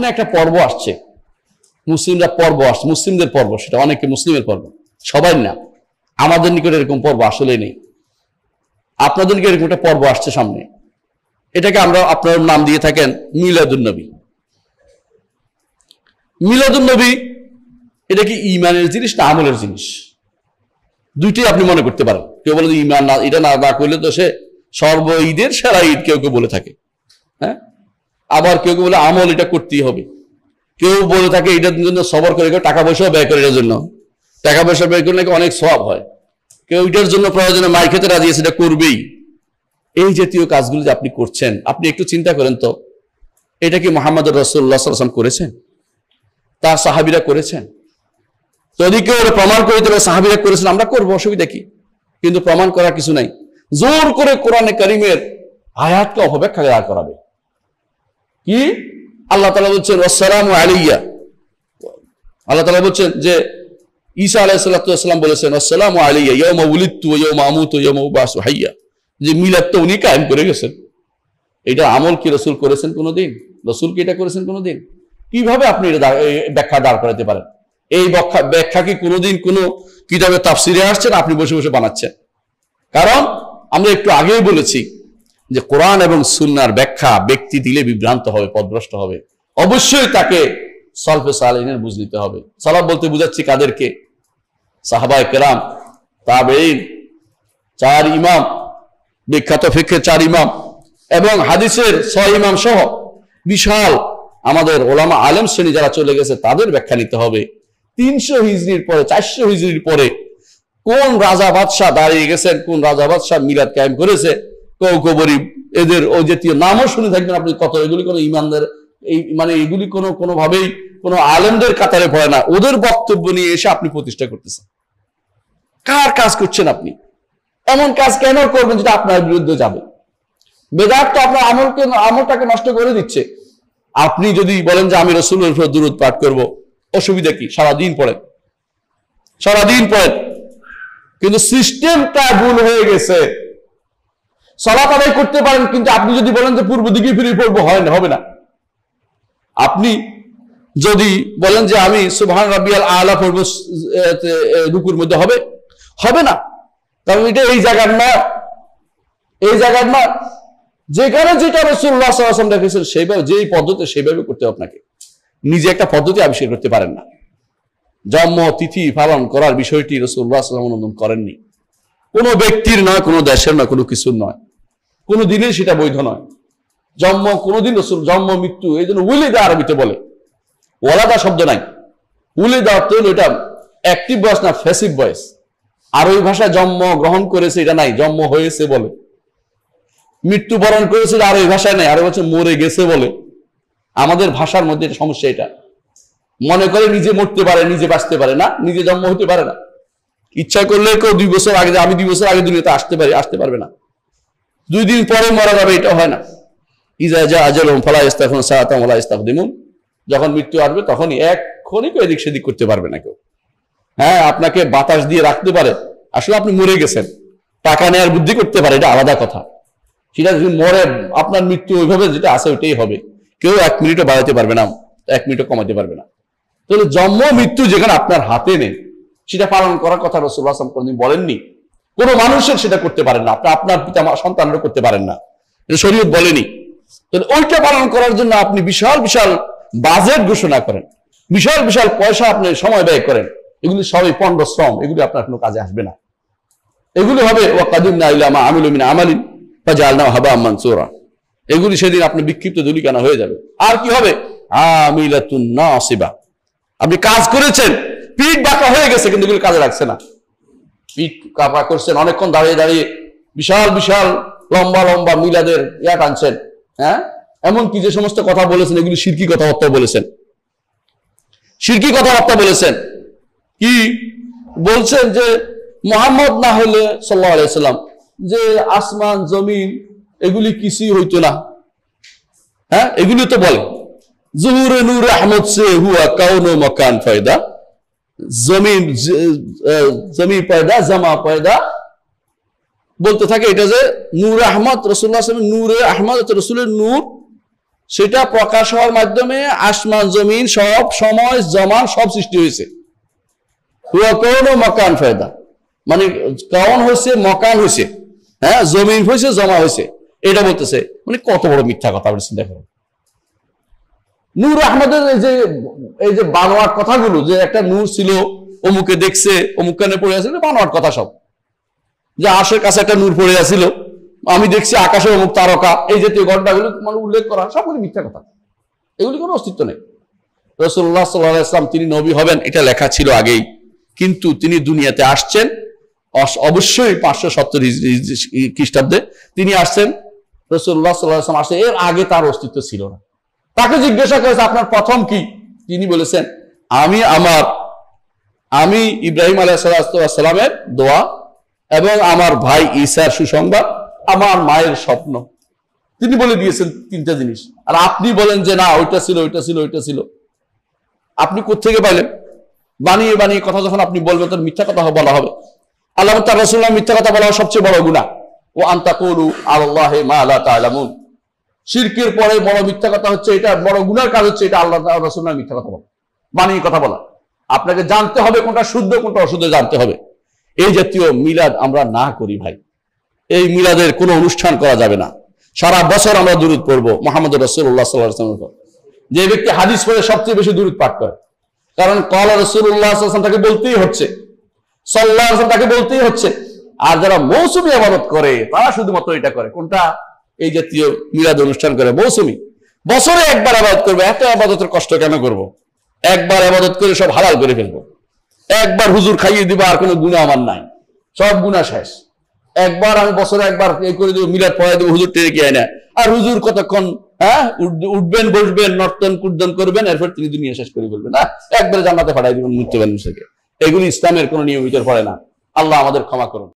সামনে একটা পর্ব আসছে, মুসলিমদের পর্ব, সেটা অনেকে মুসলিমের পর্ব, সবাই না। আমাদের নিকট এরকম পর্ব আসলে নেই, আপনাদের নিকট এরকম একটা পর্ব আসছে সামনে। এটাকে আমরা আপনার নাম দিয়ে থাকেন মিলাদুন্নবী। মিলাদুন্নবী এটা কি ইমানের জিনিস না আমলের জিনিস? দুইটাই আপনি মনে করতে পারেন। কেউ বলে ইমান না, এটা না করলে তো সে সর্ব ঈদের সেরা ঈদ, কেউ কেউ বলে থাকে। হ্যাঁ, আবার কেউ কেউ বলে আমল এটা করতেই হবে। কেউ বলে থাকে এটার জন্য সবর করে, কেউ টাকা পয়সাও ব্যয় করে এটার জন্য, টাকা পয়সা ব্যয় করলে নাকি অনেক সওয়াব হয়। কেউ এটার জন্য প্রয়োজনে মাই খেতে রাজি আছে, সেটা করবেই। এই জাতীয় কাজগুলো যে আপনি করছেন, আপনি একটু চিন্তা করেন তো, এটা কি মুহাম্মদ রাসূলুল্লাহ সাল্লাল্লাহু আলাইহি ওয়াসাল্লাম করেছেন? তার সাহাবীরা করেছেন? যদি কেউ প্রমাণ করে দেবে সাহাবীরা করেছেন, আমরা করবো, অসুবিধা কি? কিন্তু প্রমাণ করার কিছু নাই। জোর করে কোরআনে কারীমের আয়াতকে অপব্যাখ্যা দাঁড় করাবে। কি আল্লাহ তাআলা বলছেন আসসালামু আলাইয়া, আল্লাহ তাআলা বলছেন যে ঈসা আলাইহিস সালাম বলেছেন আসসালামু আলাইয়া ইয়াউমা উলিদতু ওয়া ইয়াউমা আমুতু ওয়া ইয়াউমা উবআসু হাইয়া, যে মিলাদ তো উনি কায়েম করে গেছেন। এটা আমল কি রাসূল করেছেন কোনোদিন? রাসূল কি এটা করেছেন কোনোদিন? কিভাবে আপনি এটা ব্যাখ্যা দাঁড় করাতে পারেন? এই ব্যাখ্যা কি কোনোদিন কোনো কিতাবে তাফসিরে আসছেন? আপনি বসে বসে বানাচ্ছেন। কারণ আমরা একটু আগেই বলেছি যে কোরআন এবং সুন্নাহর ব্যাখ্যা ব্যক্তি দিলে বিভ্রান্ত হবে, পথভ্রষ্ট হবে। অবশ্যই তাকে সলফে সালেহিনের বুঝ নিতে হবে। সালাফ বলতে বুঝাচ্ছি কাদেরকে? সাহাবায়ে কেরাম, তাবেঈন, চার ইমাম, বিখ্যাত ফিকহের চার ইমাম এবং হাদিসের 6 ইমাম সহ বিশাল আমাদের ওলামা আলেম শ্রেণী যারা চলে গেছে, তাদের ব্যাখ্যা নিতে হবে। 300 হিজরির পরে, 400 হিজরির পরে কোন রাজা বাদশাহ দাঁড়িয়ে গেছেন, কোন রাজা বাদশাহ মিলাদ কায়েম করেছে, কৌকবরী, এদের ও জাতীয় নামও শুনে থাকবেন আপনি কত। এগুলি কোনো ইমানদার, এই মানে এগুলি কোনোভাবেই কোনো আলেমদের কাতারে পড়ে না। ওদের বক্তব্য নিয়ে এসে আপনি প্রতিষ্ঠা করতেছেন। কার কাজ করছেন আপনি? এমন কাজ কেন করবেন যেটা আপনার বিরুদ্ধে যাবে? বেদাত তো আপনার আমলটাকে নষ্ট করে দিচ্ছে। আপনি যদি বলেন যে আমি রাসূলের উপর দুরূদ পাঠ করব, অসুবিধা কি? সারাদিন পড়েন, কিন্তু সিস্টেমটা ভুল হয়ে গেছে। সালাত আদায় করতে পারেন, কিন্তু আপনি যদি বলেন যে পূর্ব দিকে ফিরে পড়বো, হবে না। আপনি যদি বলেন যে আমি সুবহান রাব্বিয়াল আলা পড়বো রুকুর মধ্যে, হবে না। কারণ এটা এই জায়গার না, যেখানে যেটা রাসূলুল্লাহ সাল্লাল্লাহু আলাইহি ওয়াসাল্লাম দেখেছেন সেইভাবে, যেই পদ্ধতি সেইভাবে করতে হবে। আপনাকে নিজে একটা পদ্ধতি আবিষ্কার করতে পারেন না। জন্ম তিথি পালন করার বিষয়টি রাসূলুল্লাহ সাল্লাল্লাহু আলাইহি ওয়াসাল্লাম অনুমোদন করেননি। কোনো ব্যক্তির নয়, কোনো দেশের নয়, কোনো কিছুর নয়, কোনো দিনের সেটা বৈধ নয়। জন্ম কোনোদিন রাসূল, জন্ম মৃত্যু, এই জন্য উলিদা আরবিতে বলে, ওয়ালাদা শব্দ নাই। উলিদা অর্থ হলো এটা অ্যাক্টিভ ভয়েস না প্যাসিভ ভয়েস। আরবি ভাষায় জন্ম গ্রহণ করেছে এটা নাই, জন্ম হয়েছে বলে। মৃত্যুবরণ করেছে আরবি ভাষায় নাই, আরবি হচ্ছে মরে গেছে বলে। আমাদের ভাষার মধ্যে সমস্যা এটা। মনে করে নিজে মরতে পারে, নিজে বাঁচতে পারে না, নিজে জন্ম হতে পারে না। ইচ্ছা করলে কেউ 2 বছর আগে, আমি 2 বছর আগে দুনিয়াতে আসতে পারবে না। 2 দিন পরে মারা যাবে, এটা হয় না। ইজা জা আজালুহুম ফালা ইস্তাখিরুনা সাআতান ওয়ালা ইস্তাকদিমুন, যখন মৃত্যু আসবে তখনই এক্ষুনি কেউ এদিক সেদিক করতে পারবে না কেউ। হ্যাঁ, আপনাকে বাতাস দিয়ে রাখতে পারে, আসলে আপনি মরে গেছেন। টাকা নেওয়ার বুদ্ধি করতে পারে, এটা আলাদা কথা। সেটা যদি মরে, আপনার মৃত্যু ওইভাবে যেটা আছে ওইটাই হবে। কেউ 1 মিনিটও বাড়াতে পারবে না, 1 মিনিটও কমাতে পারবে না। তাহলে জন্ম মৃত্যু যেখানে আপনার হাতে নেই, সেটা পালন করার কথা রাসূলুল্লাহ সাল্লাল্লাহু আলাইহি ওয়াসাল্লাম কোনদিন বলেননি। কোনো মানুষের সেটা করতে পারেন না, আপনার পিতা সন্তানরা করতে পারেন না, এটা শরীয়ত বলেনি। তাহলে ওইটা পালন করার জন্য আপনি বিশাল বিশাল বাজেট ঘোষণা করেন, বিশাল বিশাল পয়সা আপনি সময় ব্যয় করেন, এগুলি সবই পণ্ড শ্রম, এগুলি আপনার কোনো কাজে আসবে না। এগুলি হবে ওয়াকাদিমনা ইলা মা আমিলু মিন আমালিন ফাজআলনাহু হাবাআম মানসুরা, এগুলি সেদিন আপনি বিক্ষিপ্ত ধুলিকানা হয়ে যাবে। আর কি হবে? আমিলাতুন নাসিবা, আপনি কাজ করেছেন, পিঠ বাঁকা হয়ে গেছে, কিন্তু এগুলি কাজে লাগছে না। পিঠ কাঁপা করছেন, অনেকক্ষণ দাঁড়িয়ে দাঁড়িয়ে বিশাল বিশাল লম্বা লম্বা মিলাদের টানছেন। হ্যাঁ, এমনকি যে সমস্ত কথা বলেছেন এগুলি শিরকি কথাবার্তা বলেছেন, কি বলছেন যে মুহাম্মদ না হলে সাল্লাল্লাহু আলাইহি সাল্লাম, যে আসমান জমিন এগুলি কিছুই হইতো না। হ্যাঁ, এগুলি তো বলে জুহুরে নূর আহমদ সে হুয়া কাউনো মকান ফায়দা, জমি পয়দা জামা পয়দা বলতে থাকে। এটা যে নূর আহমদ রাসূলুল্লাহ সাল্লাল্লাহু আলাইহি ওয়াসাল্লাম, নূরে আহমদ রাসূলের নূর, সেটা প্রকাশ হওয়ার মাধ্যমে আসমান জমিন সব সময় জমান সব সৃষ্টি হয়েছে। মকান ফায়দা মানে কখন হয়েছে, মকান হয়েছে, হ্যাঁ, জমিন হয়েছে, জমা হয়েছে, এটা বলতেছে। মানে কত বড় মিথ্যা কথা আপনি চিন্তা করেন। নূর আহমদের এই যে বানোয়াট কথাগুলো, যে একটা নূর ছিল, অমুকে দেখছে, অমুক কানে পড়ে আছিল, বানোয়াট কথা সব। যে আশের কাছে একটা নূর পড়ে আছিল, আমি দেখছি আকাশে অমুক তারকা, এই জাতীয় ঘটনাগুলো মানে উল্লেখ করা সবগুলো মিথ্যা কথা, এগুলি কোনো অস্তিত্ব নেই। রাসূলুল্লাহ সাল্লাল্লাহু আলাইহি ওয়াসাল্লাম তিনি নবী হবেন এটা লেখা ছিল আগেই, কিন্তু তিনি দুনিয়াতে আসছেন অবশ্যই 570 খ্রিস্টাব্দে তিনি আসছেন। রাসূলুল্লাহ সাল্লাল্লাহু আলাইহি ওয়াসাল্লাম আসছে, এর আগে তার অস্তিত্ব ছিল না। তাকে জিজ্ঞাসা করেছে আপনার প্রথম কি? তিনি বলেছেন আমি ইব্রাহিম আলাইহিস সালামের দোয়া এবং আমার ভাই ঈসার সুসংবাদ, আমার মায়ের স্বপ্ন। তিনি বলে দিয়েছেন তিনটা জিনিস। আর আপনি বলেন যে না, ওইটা ছিল, ওইটা ছিল, ওইটা ছিল। আপনি কোত্থেকে পাইলেন? বানিয়ে বানিয়ে কথা যখন আপনি বলবেন তখন মিথ্যা কথা বলা হবে। আল্লাহ তার রাসূলুল্লাহ মিথ্যা কথা বলা সবচেয়ে বড় গুনাহ। ও আনতাকুলু আলাল্লাহি মা লা তা'লামুন। শিরকের পরে বড় মিথ্যা কথা হচ্ছে এটা, বড় গুনার কাজ হচ্ছে এটা, আল্লাহ তাআলা রাসূলুল্লাহ মিথ্যা কথা বলা, বানিয়ে কথা বলা। আপনাকে জানতে হবে কোনটা শুদ্ধ কোনটা অশুদ্ধ জানতে হবে। এই জাতীয় মিলাদ আমরা না করি ভাই। এই মিলাদের কোনো অনুষ্ঠান করা যাবে না। সারা বছর আমরা দুরূদ পড়বো মুহাম্মদুর রাসূলুল্লাহ সাল্লাল্লাহু আলাইহি ওয়াসাল্লামের উপর। যে ব্যক্তি হাদিস পড়ে সবচেয়ে বেশি দুরূদ পাঠ করে, কারণ ক্বালা রাসূলুল্লাহ সাল্লাল্লাহু আলাইহি ওয়াসাল্লাম তাকে বলতেই হচ্ছে, সাল্লাল্লাহু আলাইহি ওয়াসাল্লাম তাকে বলতেই হচ্ছে। আর যারা মৌসুমী ইবাদত করে তারা শুধুমাত্র এটা করে, কোনটা? এই জাতীয় মিলাদ অনুষ্ঠান করে মৌসুমী। বছরে একবার ইবাদত করবো, এত ইবাদতের কষ্ট কেন করব? একবার ইবাদত করে সব হালাল করে ফেলবো, একবার হুজুর খাইয়ে দিব, আর কোনো গুনাহ আমার নাই, সব গুনাহ শেষ। একবার আমি বছরে একবার এই করে দেবো, মিলাদ পড়াই দেবো, হুজুর টেনে কি না। আর হুজুর কতক্ষণ উঠবেন বসবেন নর্তন কুর্দন করবেন, এরপর তিনি দুনিয়া শেষ করে বলবেন না, একবারে জান্নাতে পাঠাই দিবেন মৃত্যু মানুষকে। এগুলি ইসলামের কোনো নিয়ম ভিতর পড়ে না। আল্লাহ আমাদের ক্ষমা করুন।